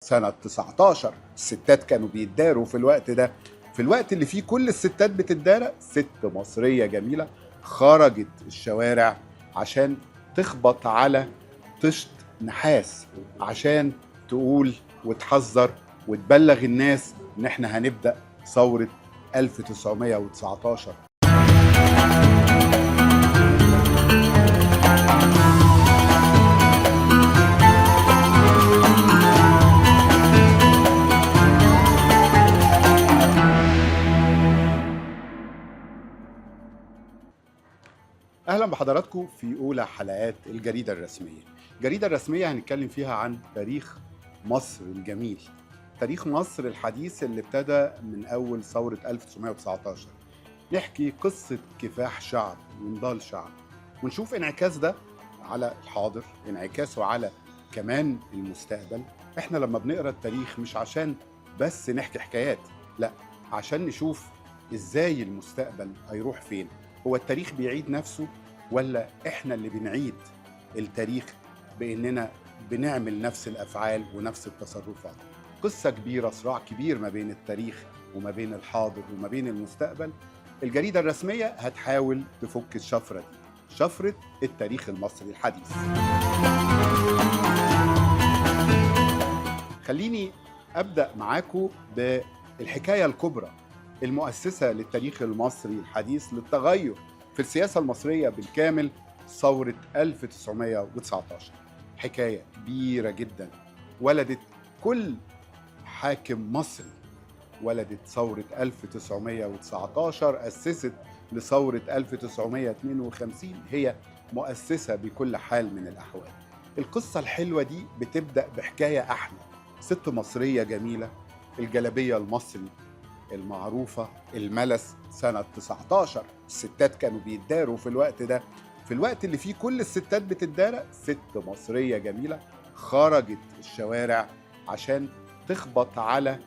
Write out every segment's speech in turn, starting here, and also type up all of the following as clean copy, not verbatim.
سنة 19. الستات كانوا بيتداروا في الوقت ده، في الوقت اللي فيه كل الستات بتتدارى. ست مصرية جميلة خرجت الشوارع عشان تخبط على طشت نحاس، عشان تقول وتحذر وتبلغ الناس ان احنا هنبدأ ثورة 1919. اهلا بحضراتكم في اولى حلقات الجريده الرسميه. الجريده الرسميه هنتكلم فيها عن تاريخ مصر الجميل، تاريخ مصر الحديث اللي ابتدى من اول ثوره 1919. نحكي قصه كفاح شعب ونضال شعب، ونشوف انعكاس ده على الحاضر، انعكاسه على كمان المستقبل. احنا لما بنقرا التاريخ مش عشان بس نحكي حكايات، لا، عشان نشوف ازاي المستقبل هيروح فين. هو التاريخ بيعيد نفسه ولا احنا اللي بنعيد التاريخ باننا بنعمل نفس الافعال ونفس التصرفات؟ قصة كبيرة، صراع كبير ما بين التاريخ وما بين الحاضر وما بين المستقبل. الجريدة الرسمية هتحاول تفك الشفرة دي، شفرة التاريخ المصري الحديث. خليني أبدأ معاكم بالحكاية الكبرى المؤسسة للتاريخ المصري الحديث للتغير في السياسة المصرية بالكامل، ثورة 1919. حكاية كبيرة جدا ولدت كل حاكم مصري، ولدت ثورة 1919، أسست لثورة 1952، هي مؤسسة بكل حال من الأحوال. القصة الحلوة دي بتبدأ بحكاية أحلى. ست مصرية جميلة، الجلابية المصري المعروفة الملس، سنة 19. الستات كانوا بيتداروا في الوقت ده، في الوقت اللي فيه كل الستات بتتدارى. ست مصرية جميلة خرجت الشوارع عشان تخبط على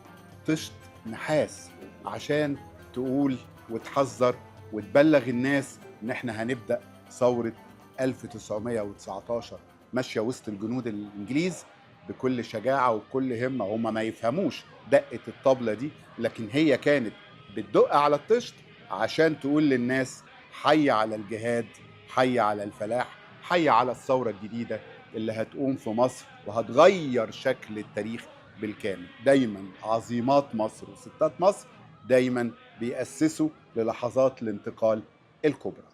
طشت نحاس، عشان تقول وتحذر وتبلغ الناس ان احنا هنبدأ ثورة 1919. ماشية وسط الجنود الانجليز بكل شجاعة وكل همة، هم ما يفهموش دقة الطبلة دي، لكن هي كانت بتدق على الطشت عشان تقول للناس حي على الجهاد، حي على الفلاح، حي على الثورة الجديدة اللي هتقوم في مصر وهتغير شكل التاريخ بالكامل. دايما عظيمات مصر وستات مصر دايما بيأسسوا للحظات الانتقال الكبرى.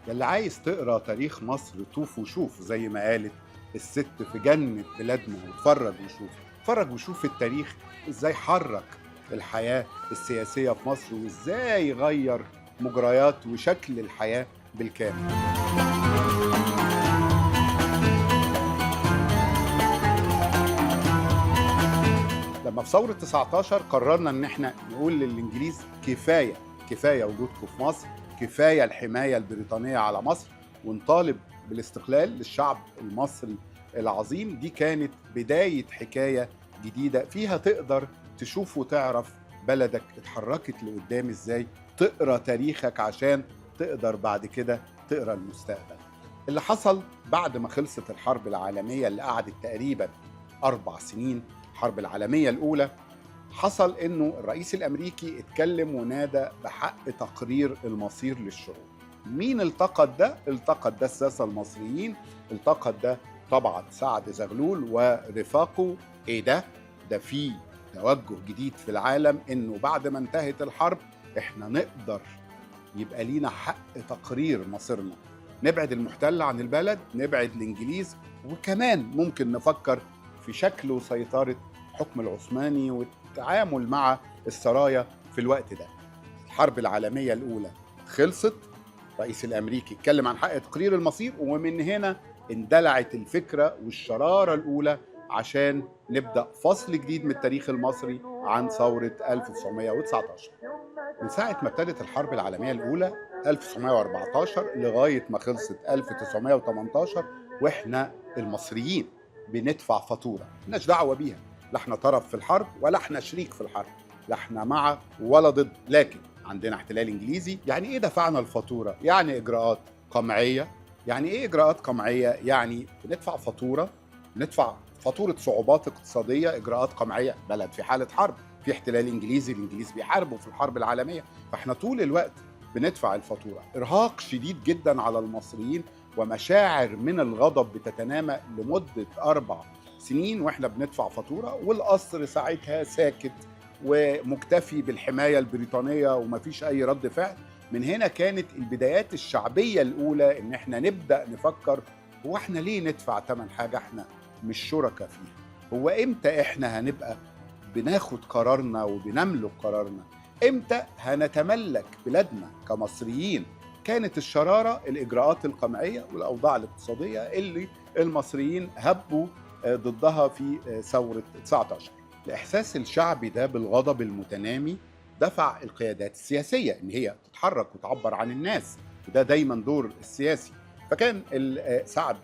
اللي عايز تقرأ تاريخ مصر طوف وشوف زي ما قالت الست في جنة بلادنا، واتفرج وشوف، اتفرج وشوف التاريخ ازاي حرك الحياة السياسية في مصر وازاي غير مجريات وشكل الحياة بالكامل. لما في ثورة 19 قررنا ان احنا نقول للانجليز كفاية وجودكم في مصر، كفاية الحماية البريطانية على مصر، ونطالب بالاستقلال للشعب المصري العظيم. دي كانت بداية حكاية جديدة فيها تقدر تشوف وتعرف بلدك اتحركت لقدام ازاي، تقرأ تاريخك عشان تقدر بعد كده تقرأ المستقبل. اللي حصل بعد ما خلصت الحرب العالمية اللي قعدت تقريبا 4 سنين، الحرب العالمية الأولى، حصل انه الرئيس الامريكي اتكلم ونادى بحق تقرير المصير للشعوب. مين التقط ده؟ التقط ده الساسة المصريين، التقط ده طبعا سعد زغلول ورفاقه. ايه ده؟ ده في توجه جديد في العالم انه بعد ما انتهت الحرب احنا نقدر يبقى لينا حق تقرير مصيرنا، نبعد المحتل عن البلد، نبعد الانجليز، وكمان ممكن نفكر في شكل وسيطرة الحكم العثماني والتعامل مع السرايا في الوقت ده. الحرب العالمية الأولى خلصت، الرئيس الأمريكي اتكلم عن حق تقرير المصير، ومن هنا اندلعت الفكرة والشرارة الأولى عشان نبدأ فصل جديد من التاريخ المصري عن ثورة 1919. من ساعة ما ابتدت الحرب العالمية الأولى 1914 لغاية ما خلصت 1918 وإحنا المصريين بندفع فاتورة مالناش دعوة بيها، لا احنا طرف في الحرب ولا احنا شريك في الحرب، لا احنا مع ولا ضد، لكن عندنا احتلال انجليزي. يعني ايه دفعنا الفاتورة؟ يعني اجراءات قمعية. يعني ايه اجراءات قمعية؟ يعني بندفع فاتورة، ندفع فاتوره صعوبات اقتصاديه، اجراءات قمعيه، بلد في حاله حرب، في احتلال انجليزي، الانجليز بيحاربوا في الحرب العالميه، فاحنا طول الوقت بندفع الفاتوره. ارهاق شديد جدا على المصريين، ومشاعر من الغضب بتتنامى لمده 4 سنين واحنا بندفع فاتوره، والقصر ساعتها ساكت ومكتفي بالحمايه البريطانيه ومفيش اي رد فعل. من هنا كانت البدايات الشعبيه الاولى، ان احنا نبدا نفكر هو احنا ليه ندفع ثمن حاجه احنا مش شركاء فيها؟ هو امتى احنا هنبقى بناخد قرارنا وبنملك قرارنا؟ امتى هنتملك بلادنا كمصريين؟ كانت الشرارة الإجراءات القمعية والأوضاع الاقتصادية اللي المصريين هبوا ضدها في ثورة 19. الإحساس الشعبي ده بالغضب المتنامي دفع القيادات السياسية إن هي تتحرك وتعبر عن الناس، وده دايما دور السياسي. فكان سعد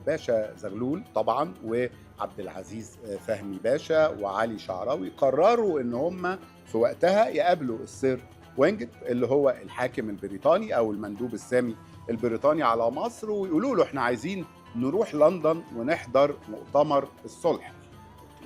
باشا زغلول طبعا وعبد العزيز فهمي باشا وعلي شعراوي قرروا ان هم في وقتها يقابلوا السير وينجت اللي هو الحاكم البريطاني او المندوب السامي البريطاني على مصر، ويقولوا له احنا عايزين نروح لندن ونحضر مؤتمر الصلح،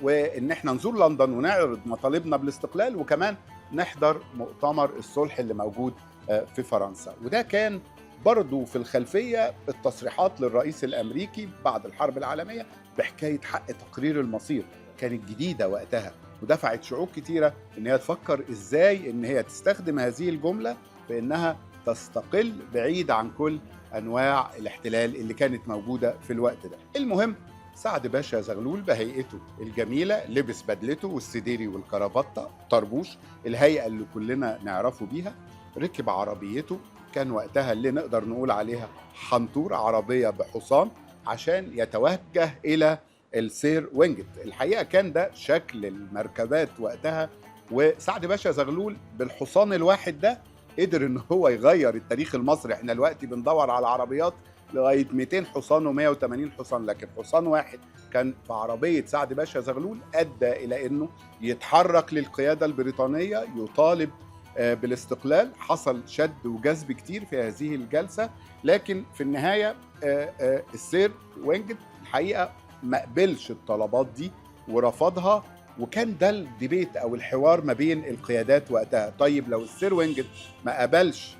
وان احنا نزور لندن ونعرض مطالبنا بالاستقلال، وكمان نحضر مؤتمر الصلح اللي موجود في فرنسا. وده كان برضو في الخلفية التصريحات للرئيس الأمريكي بعد الحرب العالمية بحكاية حق تقرير المصير، كانت جديدة وقتها ودفعت شعوب كتيرة إن هي تفكر إزاي إن هي تستخدم هذه الجملة في إنها تستقل بعيد عن كل أنواع الاحتلال اللي كانت موجودة في الوقت ده. المهم سعد باشا زغلول بهيئته الجميلة لبس بدلته والسديري والكرافتة طربوش، الهيئة اللي كلنا نعرفه بيها، ركب عربيته، كان وقتها اللي نقدر نقول عليها حنطور، عربية بحصان، عشان يتوجه إلى السير وينجت. الحقيقة كان ده شكل المركبات وقتها، وسعد باشا زغلول بالحصان الواحد ده قدر ان هو يغير التاريخ المصري. احنا دلوقتي بندور على عربيات لغايه 200 حصان و180 حصان، لكن حصان واحد كان في عربيه سعد باشا زغلول ادى الى انه يتحرك للقياده البريطانيه يطالب بالاستقلال. حصل شد وجذب كتير في هذه الجلسه، لكن في النهايه السير وينجت الحقيقه ما قبلش الطلبات دي ورفضها، وكان ده الديبيت او الحوار ما بين القيادات وقتها. طيب لو السير وينجت ما قبلش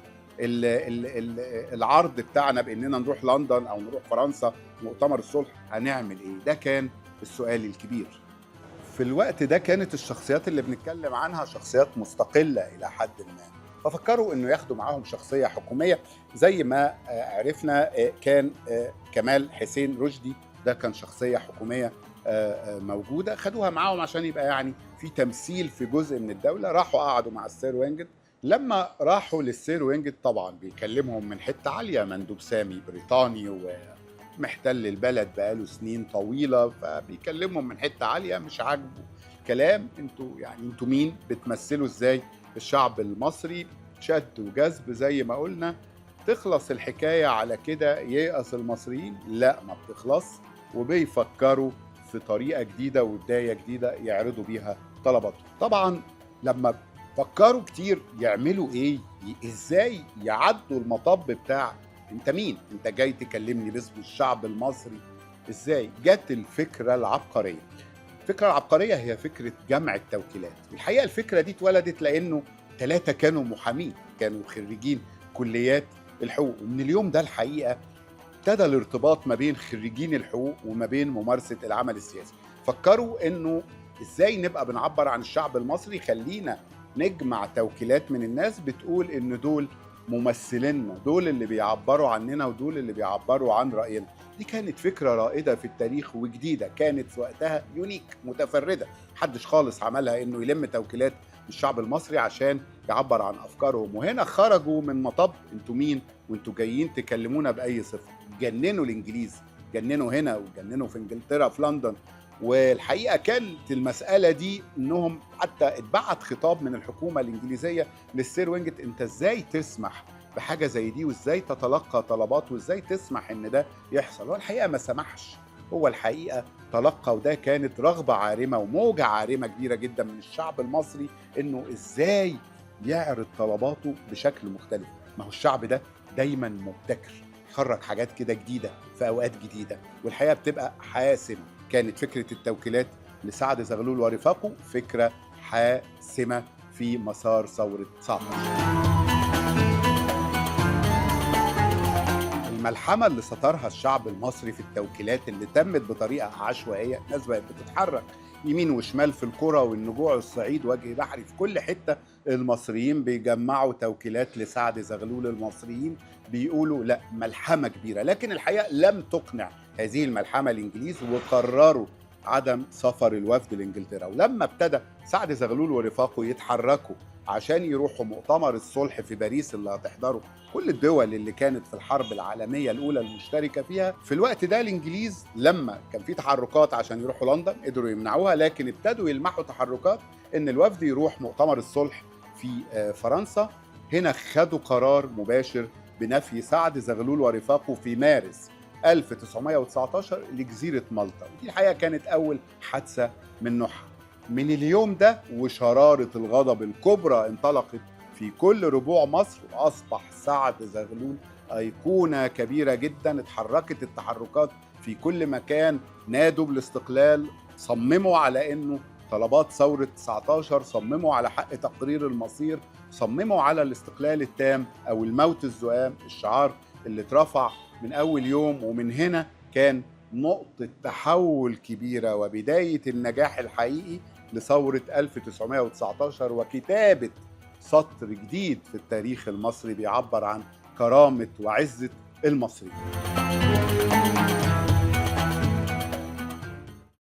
العرض بتاعنا باننا نروح لندن او نروح فرنسا مؤتمر الصلح، هنعمل ايه؟ ده كان السؤال الكبير. في الوقت ده كانت الشخصيات اللي بنتكلم عنها شخصيات مستقلة إلى حد ما، ففكروا إنه ياخدوا معاهم شخصية حكومية. زي ما عرفنا كان كمال حسين رشدي، ده كان شخصية حكومية موجودة، خدوها معاهم عشان يبقى يعني في تمثيل في جزء من الدولة. راحوا قعدوا مع السير وينجت. لما راحوا للسير وينجت طبعا بيكلمهم من حتة عالية، مندوب سامي بريطاني محتل البلد بقاله سنين طويلة، فبيكلمهم من حتة عالية، مش عاجبه كلام. انتوا مين؟ بتمثلوا ازاي الشعب المصري؟ شد وجذب زي ما قلنا. تخلص الحكاية على كده ييأس المصريين؟ لا، ما بتخلص، وبيفكروا في طريقة جديدة وبداية جديدة يعرضوا بيها طلباتهم. طبعا لما فكروا كتير يعملوا ايه، ازاي يعدوا المطب بتاع انت مين؟ انت جاي تكلمني باسم الشعب المصري ازاي؟ جت الفكرة العبقرية. الفكرة العبقرية هي فكرة جمع التوكيلات. الحقيقة الفكرة دي اتولدت لأنه 3 كانوا محامين، كانوا خريجين كليات الحقوق، ومن اليوم ده الحقيقة ابتدى الارتباط ما بين خريجين الحقوق وما بين ممارسة العمل السياسي. فكروا انه ازاي نبقى بنعبر عن الشعب المصري، خلينا نجمع توكيلات من الناس بتقول ان دول ممثليننا، دول اللي بيعبروا عننا ودول اللي بيعبروا عن رأينا. دي كانت فكرة رائدة في التاريخ وجديدة، كانت في وقتها يونيك، متفردة، محدش خالص عملها انه يلم توكيلات الشعب المصري عشان يعبر عن افكارهم. وهنا خرجوا من مطب انتوا مين وانتوا جايين تكلمونا باي صفه. جننوا الانجليز، جننوا هنا وجننوا في انجلترا في لندن. والحقيقه كانت المساله دي انهم حتى اتبعت خطاب من الحكومه الانجليزيه للسير وينجت، انت ازاي تسمح بحاجه زي دي، وازاي تتلقى طلبات، وازاي تسمح ان ده يحصل؟ هو الحقيقه ما سمحش، هو الحقيقه تلقى، وده كانت رغبه عارمه وموجه عارمه كبيره جدا من الشعب المصري انه ازاي يعرض طلباته بشكل مختلف. ما هو الشعب ده دايما مبتكر، يخرج حاجات كده جديده في اوقات جديده، والحقيقه بتبقى حاسمه. كانت فكرة التوكيلات لسعد زغلول ورفاقه فكرة حاسمة في مسار ثورة 19. الملحمة اللي سطرها الشعب المصري في التوكيلات اللي تمت بطريقة عشوائية، الناس بقت بتتحرك يمين وشمال في القرى والنجوع الصعيد وجه بحري في كل حتة، المصريين بيجمعوا توكيلات لسعد زغلول. المصريين بيقولوا لا، ملحمة كبيرة، لكن الحقيقة لم تقنع هذه الملحمة الإنجليز وقرروا عدم سفر الوفد لإنجلترا. ولما ابتدى سعد زغلول ورفاقه يتحركوا عشان يروحوا مؤتمر الصلح في باريس اللي هتحضره كل الدول اللي كانت في الحرب العالمية الأولى المشتركة فيها، في الوقت ده الإنجليز لما كان في تحركات عشان يروحوا لندن قدروا يمنعوها، لكن ابتدوا يلمحوا تحركات إن الوفد يروح مؤتمر الصلح في فرنسا. هنا خدوا قرار مباشر بنفي سعد زغلول ورفاقه في مارس 1919 لجزيرة مالطا، ودي الحقيقة كانت أول حادثة من نوعها. من اليوم ده وشرارة الغضب الكبرى انطلقت في كل ربوع مصر، وأصبح سعد زغلول أيقونة كبيرة جدا. اتحركت التحركات في كل مكان، نادوا بالاستقلال، صمموا على أنه طلبات ثورة 19، صمموا على حق تقرير المصير، صمموا على الاستقلال التام أو الموت الزؤام، الشعار اللي اترفع من أول يوم. ومن هنا كان نقطة تحول كبيرة وبداية النجاح الحقيقي لثورة 1919 وكتابة سطر جديد في التاريخ المصري بيعبر عن كرامة وعزة المصريين.